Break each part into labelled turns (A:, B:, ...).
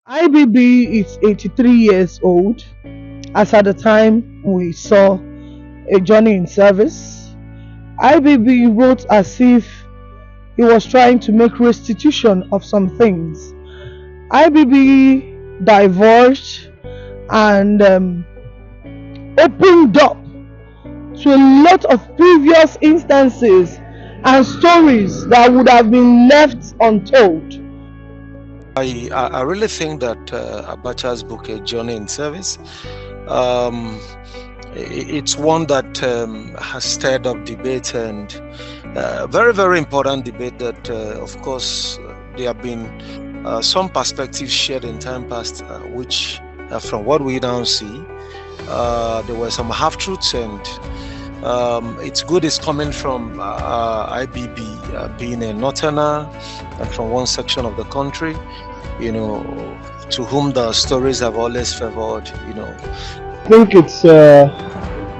A: IBB is 83 years old as at the time we saw A Journey in Service. IBB wrote as if he was trying to make restitution of some things. IBB divulged and opened up to a lot of previous instances and stories that would have been left untold.
B: I really think that Abacha's book, A Journey in Service, it's one that has stirred up debate, and very, very important debate that, of course, there have been some perspectives shared in time past, which, from what we now see, there were some half-truths, and it's good it's coming from IBB, being a northerner and from one section of the country, to whom the stories have always favored,
C: I think it's a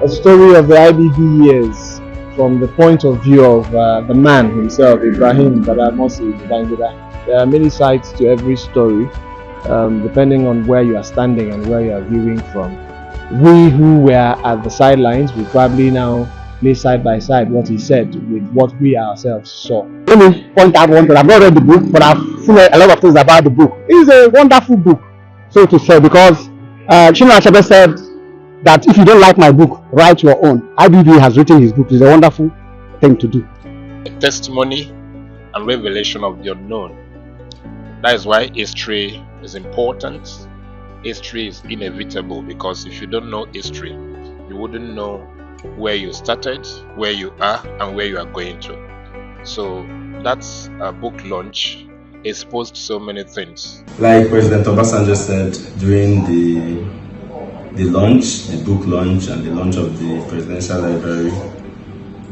C: story of the IBB years from the point of view of the man himself, Ibrahim Badamasi Babangida. There are many sides to every story, depending on where you are standing and where you are viewing from. We who were at the sidelines will probably now play side by side what he said with what we ourselves saw.
D: Let me point out one thing. I've not read the book, but I've seen a lot of things about the book. It's a wonderful book, so to say, because Chinua Achebe said that if you don't like my book, write your own. IBB has written his book. It's a wonderful thing to do.
E: A testimony and revelation of the unknown. That is why history is important. History is inevitable, because if you don't know history, you wouldn't know where you started, where you are, and where you are going to. So that's a book launch exposed so many things.
F: Like President Obasanjo said during the launch, the book launch, and the launch of the presidential library,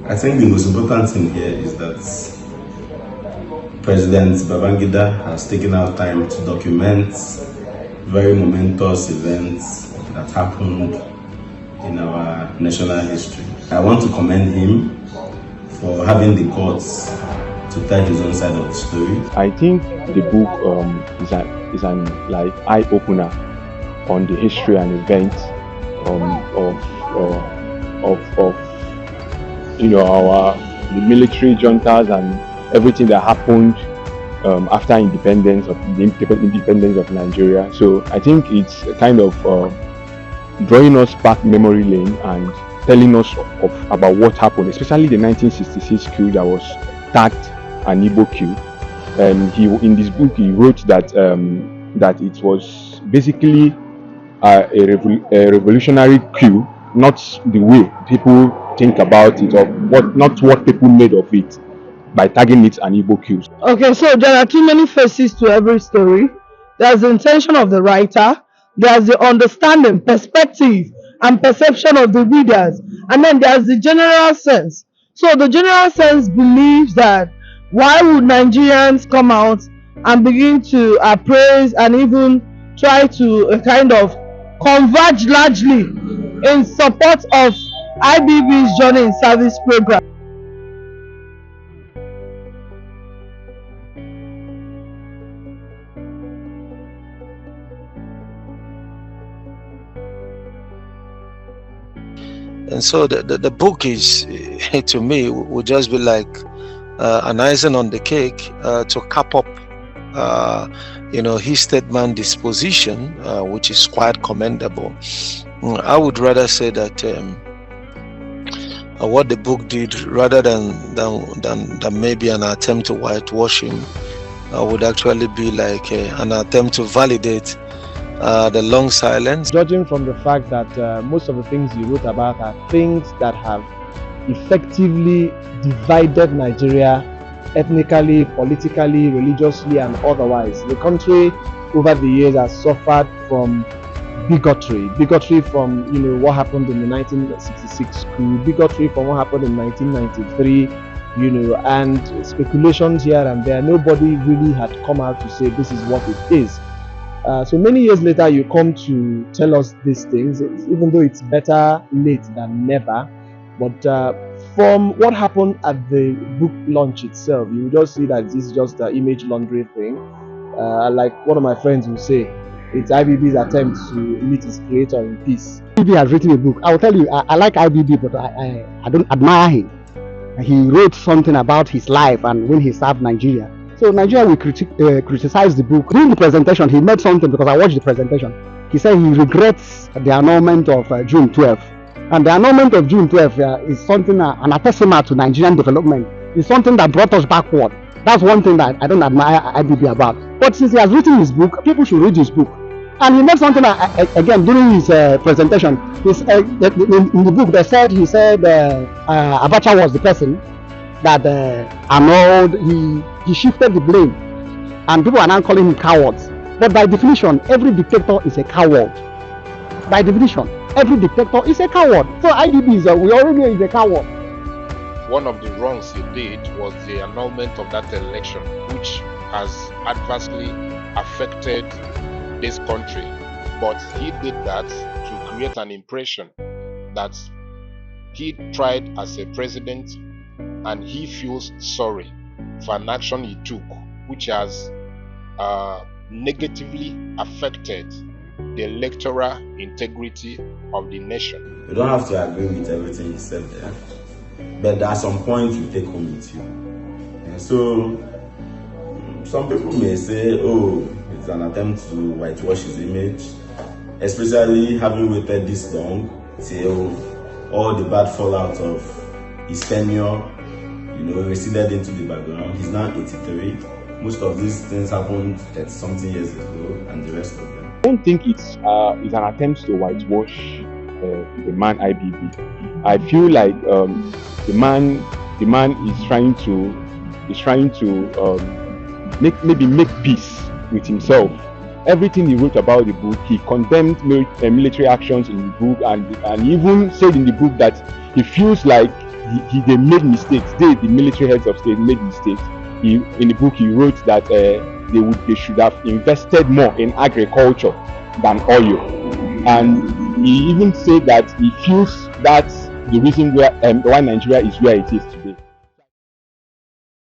F: I think the most important thing here is that President Babangida has taken out time to document very momentous events that happened in our national history. I want to commend him for having the guts to tell his own side of the story.
G: I think the book is an eye-opener on the history and events the military juntas and everything that happened after independence of Nigeria. So I think it's a kind of drawing us back memory lane and telling us about what happened, especially the 1966 coup that was tagged an Igbo coup. In this book he wrote that it was basically a revolutionary coup, not the way people think about it, or not what people made of it, by tagging it an Igbo coup.
A: Okay, so there are too many faces to every story. There's the intention of the writer, there's the understanding, perspective, and perception of the readers, and then there's the general sense. So the general sense believes that why would Nigerians come out and begin to appraise and even try to kind of converge largely in support of IBB's Journey in Service program.
B: And so the book is, to me, would just be like an icing on the cake to cap up his statement disposition, which is quite commendable. I would rather say that what the book did, rather than maybe an attempt to whitewash him, would actually be like an attempt to validate the long silence.
C: Judging from the fact that most of the things you wrote about are things that have effectively divided Nigeria ethnically, politically, religiously, and otherwise. The country over the years has suffered from bigotry from what happened in the 1966 coup, bigotry from what happened in 1993, and speculations here and there. Nobody really had come out to say this is what it is. So many years later, you come to tell us these things, even though it's better late than never. But from what happened at the book launch itself, you just see that this is just an image laundry thing. Like one of my friends will say, it's IBB's attempt to meet his creator in peace.
D: IBB has written a book. I will tell you, I like IBB, but I don't admire him. He wrote something about his life and when he served Nigeria. So Nigeria will criticize the book. During the presentation, he made something, because I watched the presentation. He said he regrets the annulment of June 12th. And the annulment of June 12th is something, an anathema to Nigerian development. It's something that brought us backward. That's one thing that I don't admire IBB about. But since he has written his book, people should read his book. And he made something, again, during his presentation. In the book, he said Abacha was the person that annulled, he shifted the blame. And people are now calling him cowards. But by definition, every dictator is a coward. By definition, every dictator is a coward. So IBB we already know he's a coward.
E: One of the wrongs he did was the annulment of that election, which has adversely affected this country. But he did that to create an impression that he tried as a president and he feels sorry for an action he took, which has negatively affected the electoral integrity of the nation.
F: You don't have to agree with everything he said there, but there are some points you take home with you. And so some people may say, oh, it's an attempt to whitewash his image, especially having waited this long till all the bad fallout of his tenure, receded into the background. He's now 83. Most of these things happened 30-something years ago, and the rest of them.
G: I don't think it's an attempt to whitewash the man IBB. I feel like the man is trying to make peace with himself. Everything he wrote about the book, he condemned military actions in the book, and even said in the book that he feels like they made mistakes. The military heads of state made mistakes. In the book he wrote that they should have invested more in agriculture than oil, and he even said that he feels that's the reason why Nigeria is where it is today.